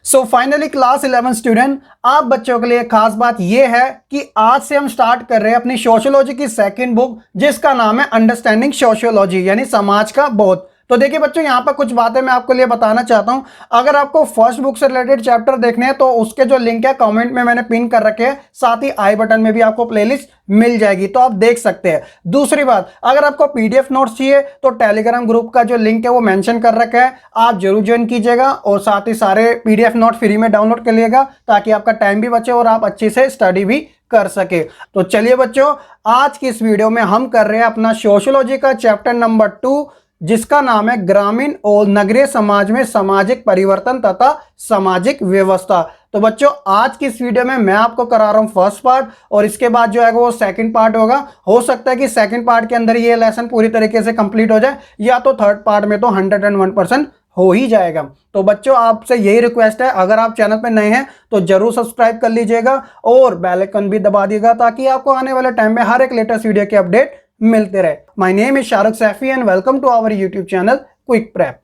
So finally class 11 student, आप बच्चों के लिए खास बात यह है कि आज से हम स्टार्ट कर रहे हैं अपनी सोशियोलॉजी की सेकंड बुक, जिसका नाम है अंडरस्टैंडिंग सोशियोलॉजी, यानी समाज का बोध। तो देखिए बच्चों, यहाँ पर कुछ बातें मैं आपके लिए बताना चाहता हूँ। अगर आपको फर्स्ट बुक से रिलेटेड चैप्टर देखने हैं तो उसके जो लिंक है कमेंट में मैंने पिन कर रखे हैं, साथ ही आई बटन में भी आपको प्लेलिस्ट मिल जाएगी, तो आप देख सकते हैं। दूसरी बात, अगर आपको पीडीएफ नोट्स चाहिए तो टेलीग्राम ग्रुप का जो लिंक है वो मेंशन कर रखा है, आप जरूर ज्वाइन कीजिएगा और साथ ही सारे पीडीएफ नोट फ्री में डाउनलोड कर लिएगा ताकि आपका टाइम भी बचे और आप अच्छे से स्टडी भी कर सके। तो चलिए बच्चों, आज की इस वीडियो में हम कर रहे हैं अपना सोशियोलॉजी का चैप्टर नंबर 2, जिसका नाम है ग्रामीण और नगरीय समाज में सामाजिक परिवर्तन तथा सामाजिक व्यवस्था। तो बच्चों, आज की इस वीडियो में मैं आपको करा रहा हूं फर्स्ट पार्ट और इसके बाद जो है वो सेकंड पार्ट होगा। हो सकता है कि सेकंड पार्ट के अंदर ये लेसन पूरी तरीके से कंप्लीट हो जाए, या तो थर्ड पार्ट में तो 101% हो ही जाएगा। तो बच्चों, आपसे यही रिक्वेस्ट है, अगर आप चैनल पर नए हैं तो जरूर सब्सक्राइब कर लीजिएगा और बेल आइकन भी दबा दीजिएगा ताकि आपको आने वाले टाइम में हर एक लेटेस्ट वीडियो के अपडेट मिलते रहे। My name is Shahrukh Saifi and welcome to our YouTube channel quick prep.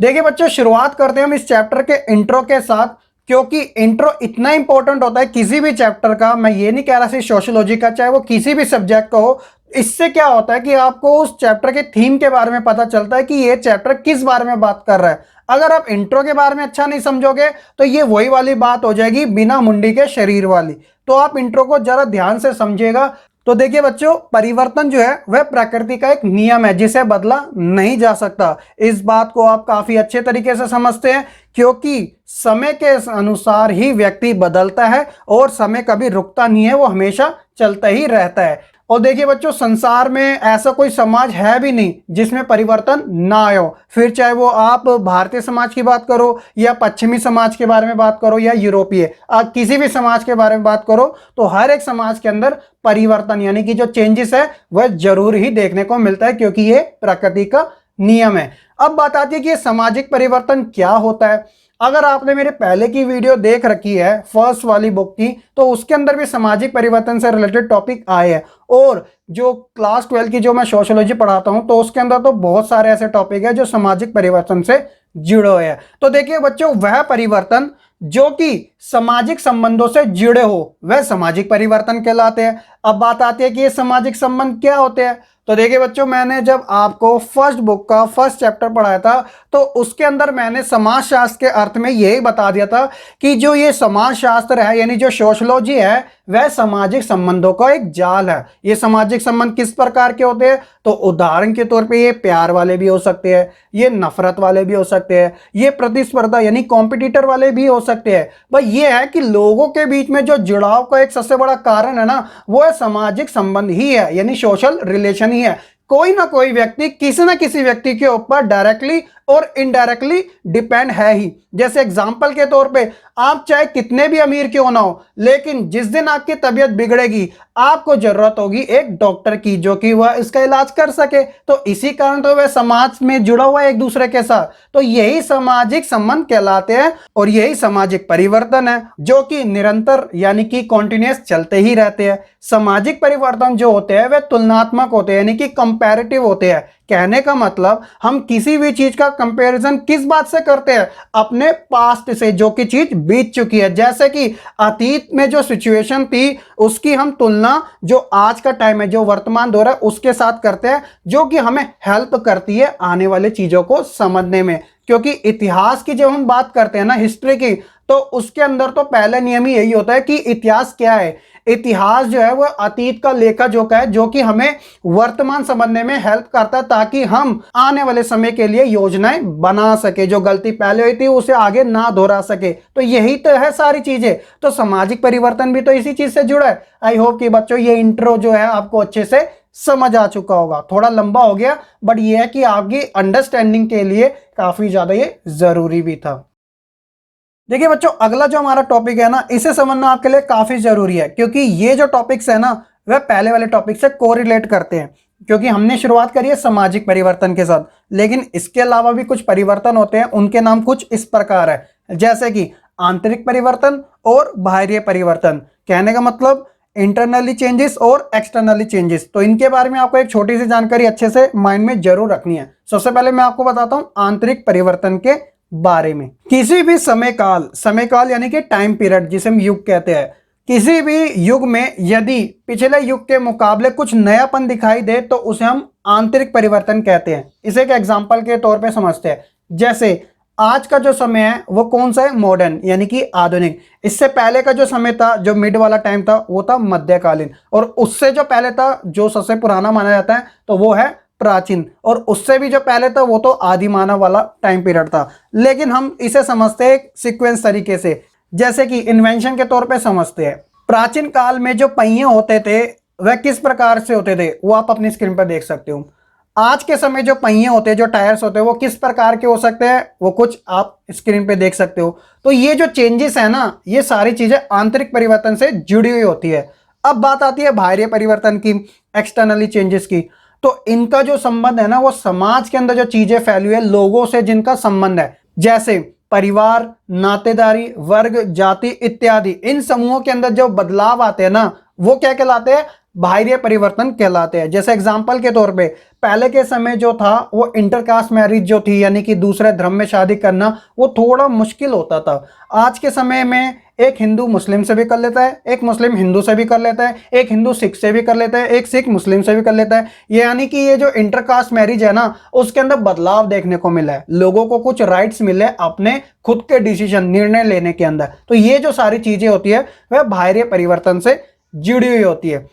देखिए बच्चों, शुरुआत करते हैं हम इस चैप्टर के इंट्रो के साथ, क्योंकि इंट्रो इतना इंपॉर्टेंट होता है किसी भी चैप्टर का। मैं ये नहीं कह रहा सिर्फ सोशियोलॉजी का, चाहे वो किसी भी सब्जेक्ट का हो। इससे क्या होता है कि आपको उस चैप्टर के थीम के बारे में पता चलता है कि ये चैप्टर किस बारे में बात कर रहा है। अगर आप इंट्रो के बारे में अच्छा नहीं समझोगे तो ये वही वाली बात हो जाएगी, बिना मुंडी के शरीर वाली। तो आप इंट्रो को जरा ध्यान से समझिएगा। तो देखिए बच्चों, परिवर्तन जो है वह प्रकृति का एक नियम है जिसे बदला नहीं जा सकता। इस बात को आप काफी अच्छे तरीके से समझते हैं, क्योंकि समय के अनुसार ही व्यक्ति बदलता है और समय कभी रुकता नहीं है, वो हमेशा चलता ही रहता है। और देखिए बच्चों, संसार में ऐसा कोई समाज है भी नहीं जिसमें परिवर्तन ना आए हो। फिर चाहे वो आप भारतीय समाज की बात करो या पश्चिमी समाज के बारे में बात करो या यूरोपीय, किसी भी समाज के बारे में बात करो, तो हर एक समाज के अंदर परिवर्तन यानी कि जो चेंजेस है वह जरूर ही देखने को मिलता है, क्योंकि ये प्रकृति का नियम है। अब बात आती है कि ये सामाजिक परिवर्तन क्या होता है। अगर आपने मेरे पहले की वीडियो देख रखी है फर्स्ट वाली बुक की, तो उसके अंदर भी सामाजिक परिवर्तन से रिलेटेड टॉपिक आए हैं। और जो क्लास 12 की जो मैं सोशियोलॉजी पढ़ाता हूं, तो उसके अंदर तो बहुत सारे ऐसे टॉपिक है जो सामाजिक परिवर्तन से जुड़े हुए हैं। तो देखिए बच्चों, वह परिवर्तन जो कि सामाजिक संबंधों से जुड़े हो वह सामाजिक परिवर्तन कहलाते हैं। अब बात आती है कि ये सामाजिक संबंध क्या होते हैं। तो देखिए बच्चों, मैंने जब आपको फर्स्ट बुक का फर्स्ट चैप्टर पढ़ाया था तो उसके अंदर मैंने समाजशास्त्र के अर्थ में यही बता दिया था कि जो ये समाजशास्त्र है यानी जो सोशियोलॉजी है वह सामाजिक संबंधों का एक जाल है। ये सामाजिक संबंध किस प्रकार के होते हैं, तो उदाहरण के तौर पे ये प्यार वाले भी हो सकते हैं, ये नफरत वाले भी हो सकते हैं, ये प्रतिस्पर्धा यानी कॉम्पिटिटर वाले भी हो सकते हैं। भाई ये है कि लोगों के बीच में जो जुड़ाव का एक सबसे बड़ा कारण है ना, वो है सामाजिक संबंध ही है, यानी सोशल रिलेशन ही है। कोई ना कोई व्यक्ति किसी ना किसी व्यक्ति के ऊपर डायरेक्टली और इनडायरेक्टली डिपेंड है ही। जैसे एग्जांपल के तौर पे, आप चाहे कितने भी अमीर क्यों ना हो, लेकिन जिस दिन आपकी तबीयत बिगड़ेगी आपको जरूरत होगी एक डॉक्टर की, जो कि वह इसका इलाज कर सके। तो इसी कारण तो वह समाज में जुड़ा हुआ है एक दूसरे के साथ। तो यही सामाजिक संबंध कहलाते हैं और यही सामाजिक परिवर्तन है जो कि निरंतर यानी कि कॉन्टिन्यूअस चलते ही रहते हैं। सामाजिक परिवर्तन जो होते हैं वह तुलनात्मक होते हैं यानी कि कंपैरेटिव होते हैं। कहने का मतलब, हम किसी भी चीज का कंपैरिजन किस बात से करते हैं, अपने पास्ट से, जो कि चीज बीत चुकी है। जैसे कि अतीत में जो सिचुएशन थी उसकी हम तुलना जो आज का टाइम है, जो वर्तमान दौर है, उसके साथ करते हैं, जो कि हमें हेल्प करती है आने वाले चीजों को समझने में। क्योंकि इतिहास की जब हम बात करते हैं ना, हिस्ट्री की, तो उसके अंदर तो पहला नियम ही यही होता है कि इतिहास क्या है। इतिहास जो है वो अतीत का लेखा जोखा है, जो कि हमें वर्तमान समझने में हेल्प करता है ताकि हम आने वाले समय के लिए योजनाएं बना सके, जो गलती पहले हुई थी उसे आगे ना दोहरा सके। तो यही तो है सारी चीजें। तो सामाजिक परिवर्तन भी तो इसी चीज से जुड़ा है। आई होप कि बच्चों ये इंट्रो जो है आपको अच्छे से समझ आ चुका होगा। थोड़ा लंबा हो गया, बट ये है कि आपकी अंडरस्टैंडिंग के लिए काफी ज्यादा ये जरूरी भी था। देखिए बच्चों, अगला जो हमारा टॉपिक है ना, इसे समझना आपके लिए काफी जरूरी है, क्योंकि ये जो टॉपिक्स है ना वह पहले वाले टॉपिक से कोरिलेट करते हैं। क्योंकि हमने शुरुआत करी है सामाजिक परिवर्तन के साथ, लेकिन इसके अलावा भी कुछ परिवर्तन होते हैं। उनके नाम कुछ इस प्रकार है, जैसे कि आंतरिक परिवर्तन और बाहरी परिवर्तन। कहने का मतलब, इंटरनली चेंजेस और एक्सटर्नली चेंजेस। तो इनके बारे में आपको एक छोटी सी जानकारी अच्छे से माइंड में जरूर रखनी है। सबसे पहले मैं आपको बताता हूं आंतरिक परिवर्तन के बारे में। किसी भी समय काल यानी कि टाइम पीरियड जिसे हम युग कहते हैं, किसी भी युग में यदि पिछले युग के मुकाबले कुछ नयापन दिखाई दे तो उसे हम आंतरिक परिवर्तन कहते हैं। इसे एक एग्जांपल के तौर पे समझते हैं। जैसे आज का जो समय है वो कौन सा है, मॉडर्न यानी कि आधुनिक। इससे पहले का जो समय था, जो मिड वाला टाइम था, वो था मध्यकालीन। और उससे जो पहले था, जो सबसे पुराना माना जाता है, तो वो है प्राचीन। और उससे भी जो पहले था वो तो आदि मानव वाला टाइम पीरियड था। लेकिन हम इसे समझते हैं एक सीक्वेंस तरीके से, जैसे कि इन्वेंशन के तौर पे समझते हैं। प्राचीन काल में जो पहिए होते थे वह किस प्रकार से होते थे, वो आप अपनी स्क्रीन पर देख सकते हो। आज के समय जो पहिए होते हैं, जो टायर्स होते हैं, वो किस प्रकार के हो सकते हैं, वो कुछ आप स्क्रीन पे देख सकते हो। तो ये जो चेंजेस है ना, ये सारी चीजें आंतरिक परिवर्तन से जुड़ी हुई होती है। अब बात आती है बाहरी परिवर्तन की, एक्सटर्नली चेंजेस की। तो इनका जो संबंध है ना, वो समाज के अंदर जो चीजें फैली हुई है, लोगों से जिनका संबंध है, जैसे परिवार, नातेदारी, वर्ग, जाति इत्यादि, इन समूहों के अंदर जो बदलाव आते हैं ना, वो क्या कहलाते हैं, बाह्य परिवर्तन कहलाते हैं। जैसे एग्जांपल के तौर पे पहले के समय जो था वो इंटरकास्ट मैरिज जो थी, यानी कि दूसरे धर्म में शादी करना, वो थोड़ा मुश्किल होता था। आज के समय में एक हिंदू मुस्लिम से भी कर लेता है, एक मुस्लिम हिंदू से भी कर लेता है, एक हिंदू सिख से भी कर लेता है, एक सिख मुस्लिम से भी कर लेता है। यानी कि ये जो इंटरकास्ट मैरिज है ना, उसके अंदर बदलाव देखने को मिला है। लोगों को कुछ राइट्स मिले अपने खुद के डिसीजन, निर्णय लेने के अंदर। तो ये जो सारी चीजें होती है वह बाह्य परिवर्तन से जुड़ी हुई होती है।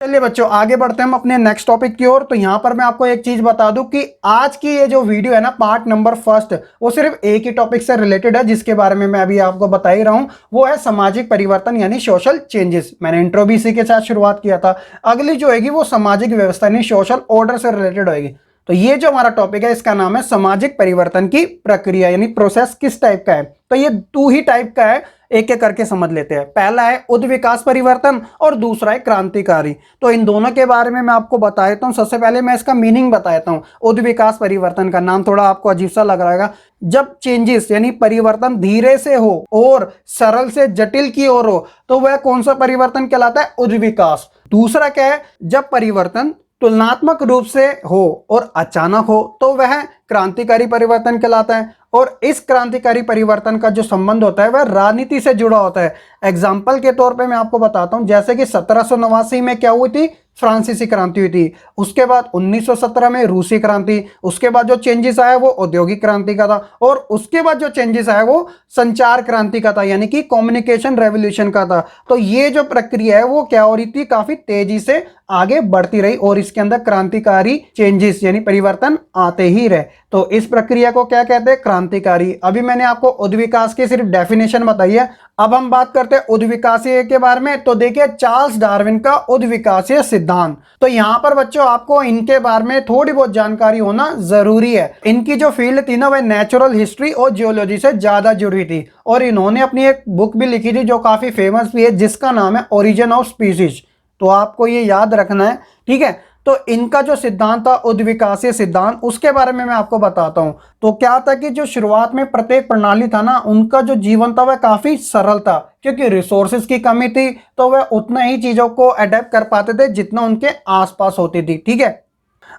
चलिए बच्चों, आगे बढ़ते हैं हम अपने नेक्स्ट टॉपिक की ओर। तो यहां पर मैं आपको एक चीज बता दूं कि आज की ये जो वीडियो है ना, पार्ट नंबर फर्स्ट, वो सिर्फ एक ही टॉपिक से रिलेटेड है, जिसके बारे में मैं अभी आपको बता ही रहा हूं। वो है सामाजिक परिवर्तन यानी सोशल चेंजेस। मैंने इंट्रो भी इसी के साथ शुरुआत किया था। अगली जो होगी वो सामाजिक व्यवस्था यानी सोशल ऑर्डर से रिलेटेड होगी। तो ये जो हमारा टॉपिक है, इसका नाम है सामाजिक परिवर्तन की प्रक्रिया यानी प्रोसेस। किस टाइप का है, तो ये 2 ही टाइप का है, एक एक करके समझ लेते हैं। पहला है उद्विकास परिवर्तन और दूसरा है क्रांतिकारी। तो इन दोनों के बारे में मैं आपको बता देता हूं। सबसे पहले मैं इसका मीनिंग बता देता हूं। उद्विकास परिवर्तन का नाम थोड़ा आपको अजीब सा लग रहा है। जब चेंजेस यानी परिवर्तन धीरे से हो और सरल से जटिल की ओर हो, तो वह कौन सा परिवर्तन कहलाता है, उद्विकास। दूसरा क्या है, जब परिवर्तन तुलनात्मक रूप से हो और अचानक हो, तो वह क्रांतिकारी परिवर्तन कहलाता है। और इस क्रांतिकारी परिवर्तन का जो संबंध होता है वह राजनीति से जुड़ा होता है। एग्जाम्पल के तौर पे मैं आपको बताता हूं, जैसे कि 1789 में क्या हुई थी, फ्रांसीसी क्रांति हुई थी। उसके बाद 1917 में रूसी क्रांति। उसके बाद जो चेंजेस आया वो औद्योगिक क्रांति का था। और उसके बाद जो चेंजेस आया वो संचार क्रांति का था, यानी कि कम्युनिकेशन रेवोल्यूशन का था। तो ये जो प्रक्रिया है वो क्या हो रही थी, काफी तेजी से आगे बढ़ती रही और इसके अंदर क्रांतिकारी चेंजेस यानी परिवर्तन आते ही रहे। तो इस प्रक्रिया को क्या कहते हैं, क्रांतिकारी। अभी मैंने आपको उद्विकास की सिर्फ डेफिनेशन बताई है। अब हम बात करते हैं उद्विकासीय के बारे में। तो देखिए, चार्ल्स डार्विन का उद्विकासीय सिद्धांत। तो यहां पर बच्चों आपको इनके बारे में थोड़ी बहुत जानकारी होना जरूरी है। इनकी जो फील्ड थी ना, वह नेचुरल हिस्ट्री और जियोलॉजी से ज्यादा जुड़ी थी। और इन्होंने अपनी एक बुक भी लिखी थी जो काफी फेमस भी है, जिसका नाम है ओरिजिन ऑफ स्पीसीज। तो आपको ये याद रखना है, ठीक है। तो इनका जो सिद्धांत था उद्विकासीय सिद्धांत, उसके बारे में मैं आपको बताता हूं। तो क्या था कि जो शुरुआत में प्रत्येक प्रणाली था ना, उनका जो जीवन था वह काफी सरल था, क्योंकि रिसोर्सेज की कमी थी। तो वह उतना ही चीजों को अडेप्ट कर पाते थे जितना उनके आसपास होती थी, ठीक है।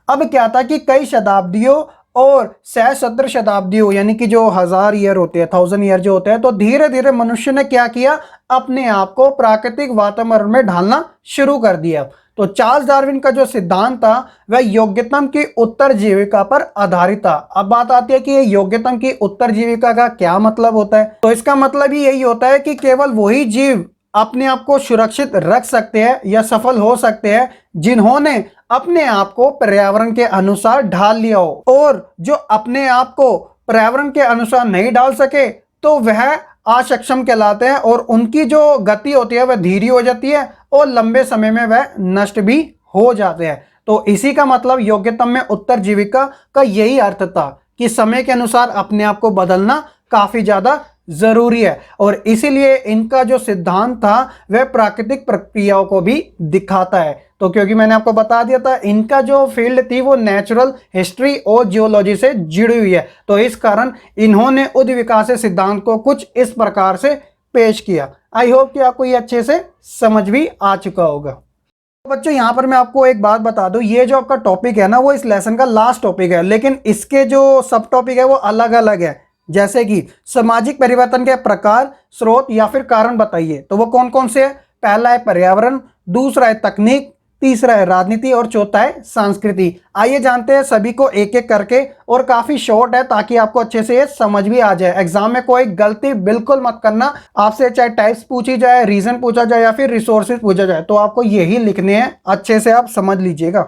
अब क्या था कि कई शताब्दियों और सहस्त्र शताब्दियों यानी कि जो 1000 ईयर होते हैं, 1000 ईयर जो होते हैं, तो धीरे धीरे मनुष्य ने क्या किया, अपने आप को प्राकृतिक वातावरण में ढालना शुरू कर दिया। तो चार्ल्स डार्विन का जो सिद्धांत था वह योग्यतम की उत्तरजीविका पर आधारित था। अब बात आती है कि ये योग्यतम की उत्तरजीविका का क्या मतलब होता है। तो इसका मतलब ही यही होता है कि केवल वही जीव अपने आप को सुरक्षित रख सकते हैं या सफल हो सकते हैं जिन्होंने अपने आप को पर्यावरण के अनुसार ढाल लिया हो। और जो अपने आप को पर्यावरण के अनुसार नहीं डाल सके तो वह असक्षम कहलाते हैं और उनकी जो गति होती है वह धीरे हो जाती है और लंबे समय में वह नष्ट भी हो जाते हैं। तो इसी का मतलब योग्यतम में उत्तरजीविका का यही अर्थ था कि समय के अनुसार अपने आप को बदलना काफी ज्यादा जरूरी है। और इसीलिए इनका जो सिद्धांत था वह प्राकृतिक प्रक्रियाओं को भी दिखाता है। तो क्योंकि मैंने आपको बता दिया था इनका जो फील्ड थी वो नेचुरल हिस्ट्री और जियोलॉजी से जुड़ी हुई है, तो इस कारण इन्होंने उद्विकासीय सिद्धांत को कुछ इस प्रकार से पेश किया। आई होप कि आपको ये अच्छे से समझ भी आ चुका होगा। तो बच्चों यहाँ पर मैं आपको एक बात बता दूं, ये जो आपका टॉपिक है ना वो इस लेसन का लास्ट टॉपिक है, लेकिन इसके जो सब टॉपिक है वो अलग अलग है। जैसे कि सामाजिक परिवर्तन के प्रकार, स्रोत या फिर कारण बताइए, तो वो कौन कौन से है? पहला है पर्यावरण, दूसरा है तकनीक, तीसरा है राजनीति और चौथा है संस्कृति। आइए जानते हैं सभी को एक एक करके, और काफी शॉर्ट है ताकि आपको अच्छे से ये समझ भी आ जाए। एग्जाम में कोई गलती बिल्कुल मत करना, आपसे चाहे टाइप्स पूछी जाए, रीजन पूछा जाए या फिर रिसोर्सेज पूछा जाए, तो आपको यही लिखने हैं, अच्छे से आप समझ लीजिएगा।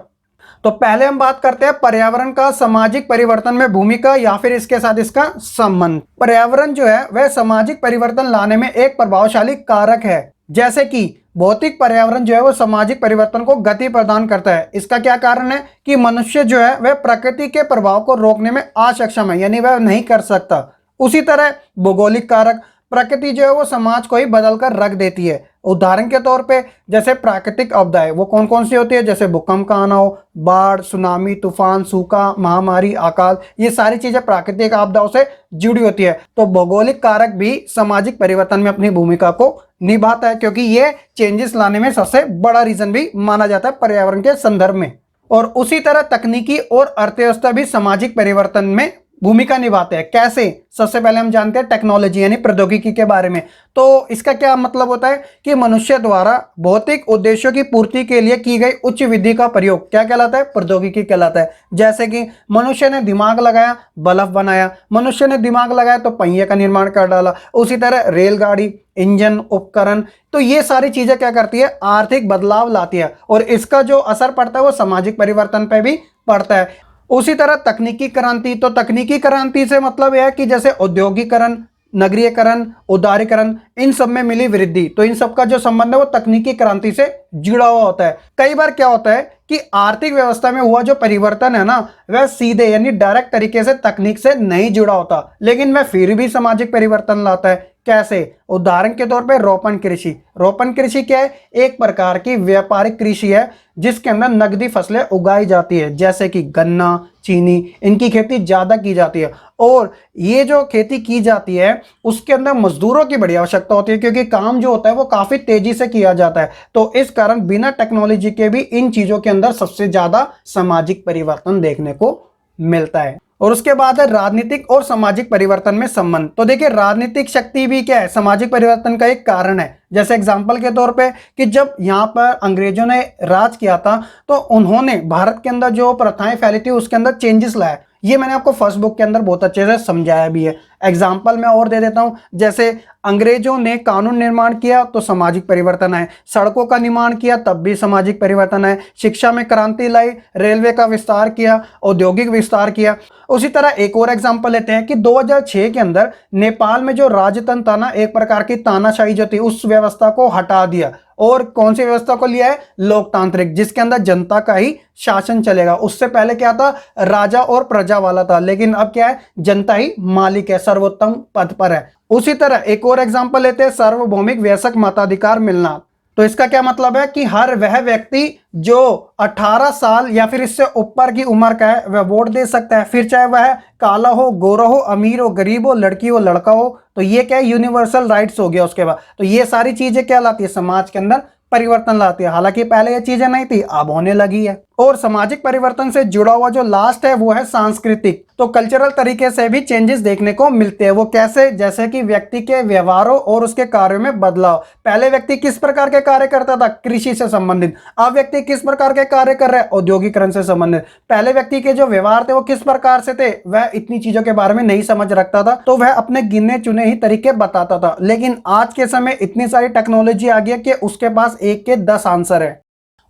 तो पहले हम बात करते हैं पर्यावरण का सामाजिक परिवर्तन में भूमिका या फिर इसके साथ इसका संबंध। पर्यावरण जो है वह सामाजिक परिवर्तन लाने में एक प्रभावशाली कारक है। जैसे कि भौतिक पर्यावरण जो है वो सामाजिक परिवर्तन को गति प्रदान करता है। इसका क्या कारण है कि मनुष्य जो है वह प्रकृति के प्रभाव को रोकने में असक्षम है, यानी वह नहीं कर सकता। उसी तरह भौगोलिक कारक, प्रकृति जो है वो समाज को ही बदल कर रख देती है। उदाहरण के तौर पे जैसे प्राकृतिक आपदाएं वो कौन कौन सी होती है, जैसे भूकंप का आना हो, बाढ़, सुनामी, तूफान, सूखा, महामारी, अकाल, ये सारी चीजें प्राकृतिक आपदाओं से जुड़ी होती है। तो भौगोलिक कारक भी सामाजिक परिवर्तन में अपनी भूमिका को निभाता है, क्योंकि ये चेंजेस लाने में सबसे बड़ा रीजन भी माना जाता है पर्यावरण के संदर्भ में। और उसी तरह तकनीकी और अर्थव्यवस्था भी सामाजिक परिवर्तन में भूमिका निभाते हैं। कैसे? सबसे पहले हम जानते हैं टेक्नोलॉजी यानी प्रौद्योगिकी के बारे में। तो इसका क्या मतलब होता है कि मनुष्य द्वारा भौतिक उद्देश्यों की पूर्ति के लिए की गई उच्च विधि का प्रयोग क्या कहलाता है? प्रौद्योगिकी कहलाता है। जैसे कि मनुष्य ने दिमाग लगाया, बल्ब बनाया, मनुष्य ने दिमाग लगाया तो पहिए का निर्माण कर डाला। उसी तरह रेलगाड़ी, इंजन, उपकरण, तो ये सारी चीजें क्या करती है? आर्थिक बदलाव लाती है, और इसका जो असर पड़ता है वो सामाजिक परिवर्तन पर भी पड़ता है। उसी तरह तकनीकी क्रांति, तो तकनीकी क्रांति से मतलब यह है कि जैसे औद्योगिकरण, नगरीकरण, उदारीकरण, इन सब में मिली वृद्धि, तो इन सब का जो संबंध है वो तकनीकी क्रांति से जुड़ा हुआ होता है। कई बार क्या होता है कि आर्थिक व्यवस्था में हुआ जो परिवर्तन है ना वह सीधे यानी डायरेक्ट तरीके से तकनीक से नहीं जुड़ा होता, लेकिन वह फिर भी सामाजिक परिवर्तन लाता है। कैसे? उदाहरण के तौर पे रोपण कृषि। रोपण कृषि क्या है? एक प्रकार की व्यापारिक कृषि है जिसके अंदर नकदी फसलें उगाई जाती है, जैसे कि गन्ना, चीनी, इनकी खेती ज्यादा की जाती है। और ये जो खेती की जाती है उसके अंदर मजदूरों की बड़ी आवश्यकता होती है, क्योंकि काम जो होता है वो काफी तेजी से किया जाता है। तो इस कारण बिना टेक्नोलॉजी के भी इन चीजों के अंदर सबसे ज्यादा सामाजिक परिवर्तन देखने को मिलता है। और उसके बाद है राजनीतिक और सामाजिक परिवर्तन में संबंध। तो देखिए राजनीतिक शक्ति भी क्या है? सामाजिक परिवर्तन का एक कारण है। जैसे एग्जांपल के तौर पे कि जब यहाँ पर अंग्रेजों ने राज किया था तो उन्होंने भारत के अंदर जो प्रथाएं फैली थी उसके अंदर चेंजेस लाए। ये मैंने आपको फर्स्ट बुक के अंदर बहुत अच्छे से समझाया भी है। एग्जाम्पल मैं और दे देता हूं, जैसे अंग्रेजों ने कानून निर्माण किया तो सामाजिक परिवर्तन आए, सड़कों का निर्माण किया तब भी सामाजिक परिवर्तन आए, शिक्षा में क्रांति लाई, रेलवे का विस्तार किया, औद्योगिक विस्तार किया। उसी तरह एक और एग्जाम्पल लेते हैं कि 2006 के अंदर नेपाल में जो राजतंत्र था ना, एक प्रकार की तानाशाही जो थी उस व्यवस्था को हटा दिया, और कौन सी व्यवस्था को लिया है? लोकतांत्रिक, जिसके अंदर जनता का ही शासन चलेगा। उससे पहले क्या था? राजा और प्रजा वाला था, लेकिन अब क्या है? जनता ही मालिक है, सर्वोत्तम पद पर है। उसी तरह एक और एग्जांपल लेते हैं, सार्वभौमिक वयस्क मताधिकार मिलना। तो इसका क्या मतलब है कि हर वह व्यक्ति जो 18 साल या फिर इससे ऊपर की उम्र का है वह वोट दे सकता है, फिर चाहे वह काला हो, गोरा हो, अमीर हो, गरीब हो, लड़की हो, लड़का हो। तो ये क्या है? यूनिवर्सल राइट्स हो गया। उसके बाद तो ये सारी चीजें क्या लाती है? समाज के अंदर परिवर्तन लाती है। हालांकि पहले ये चीजें नहीं थी, अब होने लगी है। और सामाजिक परिवर्तन से जुड़ा हुआ जो लास्ट है वो है सांस्कृतिक। तो कल्चरल तरीके से भी चेंजेस देखने को मिलते हैं। वो कैसे? जैसे कि व्यक्ति के व्यवहारों और उसके कार्यों में बदलाव। पहले व्यक्ति किस प्रकार के कार्य करता था? कृषि से संबंधित। अब व्यक्ति किस प्रकार के कार्य कर रहा है? औद्योगिकरण से संबंधित। पहले व्यक्ति के जो व्यवहार थे वो किस प्रकार से थे? वह इतनी चीजों के बारे में नहीं समझ रखता था, तो वह अपने गिने चुने ही तरीके बताता था। लेकिन आज के समय इतनी सारी टेक्नोलॉजी आ गई है कि उसके पास 1 के 10 आंसर है।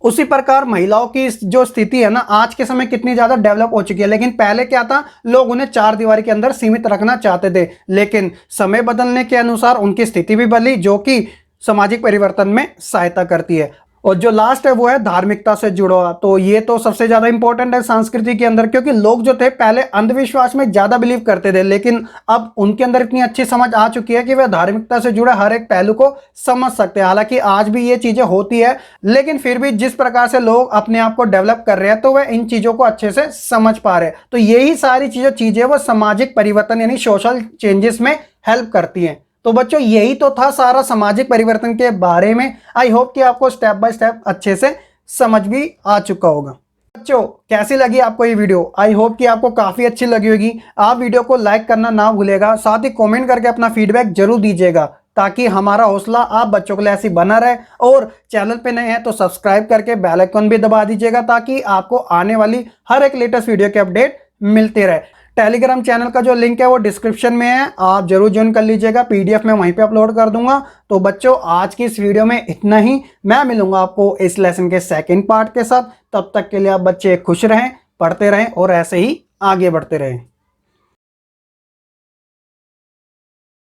उसी प्रकार महिलाओं की जो स्थिति है ना आज के समय कितनी ज्यादा डेवलप हो चुकी है, लेकिन पहले क्या था? लोग उन्हें 4 दीवारी के अंदर सीमित रखना चाहते थे, लेकिन समय बदलने के अनुसार उनकी स्थिति भी बदली, जो कि सामाजिक परिवर्तन में सहायता करती है। और जो लास्ट है वो है धार्मिकता से जुड़ा हुआ। तो ये तो सबसे ज्यादा इंपॉर्टेंट है संस्कृति के अंदर, क्योंकि लोग जो थे पहले अंधविश्वास में ज्यादा बिलीव करते थे, लेकिन अब उनके अंदर इतनी अच्छी समझ आ चुकी है कि वे धार्मिकता से जुड़े हर एक पहलू को समझ सकते हैं। हालांकि आज भी ये चीजें होती है, लेकिन फिर भी जिस प्रकार से लोग अपने आप को डेवलप कर रहे हैं तो वह इन चीजों को अच्छे से समझ पा रहे हैं। तो यही सारी चीजें वो सामाजिक परिवर्तन यानी सोशल चेंजेस में हेल्प करती हैं। तो बच्चों यही तो था सारा सामाजिक परिवर्तन के बारे में। आई होप कि आपको स्टेप बाय स्टेप अच्छे से समझ भी आ चुका होगा। बच्चों कैसी लगी आपको ये वीडियो? आई होप कि आपको काफ़ी अच्छी लगी होगी। आप वीडियो को लाइक करना ना भूलेगा, साथ ही कमेंट करके अपना फीडबैक जरूर दीजिएगा ताकि हमारा हौसला आप बच्चों के लिए ऐसी बना रहे। और चैनल पे नए हैं तो सब्सक्राइब करके बेल आइकन भी दबा दीजिएगा ताकि आपको आने वाली हर एक लेटेस्ट वीडियो के अपडेट मिलते रहे। टेलीग्राम चैनल का जो लिंक है वो डिस्क्रिप्शन में है, आप जरूर ज्वाइन कर लीजिएगा। पीडीएफ में वहीं पे अपलोड कर दूंगा। तो बच्चों आज की इस वीडियो में इतना ही। मैं मिलूंगा आपको इस लेसन के सेकंड पार्ट के साथ। तब तक के लिए आप बच्चे खुश रहें, पढ़ते रहें और ऐसे ही आगे बढ़ते रहें।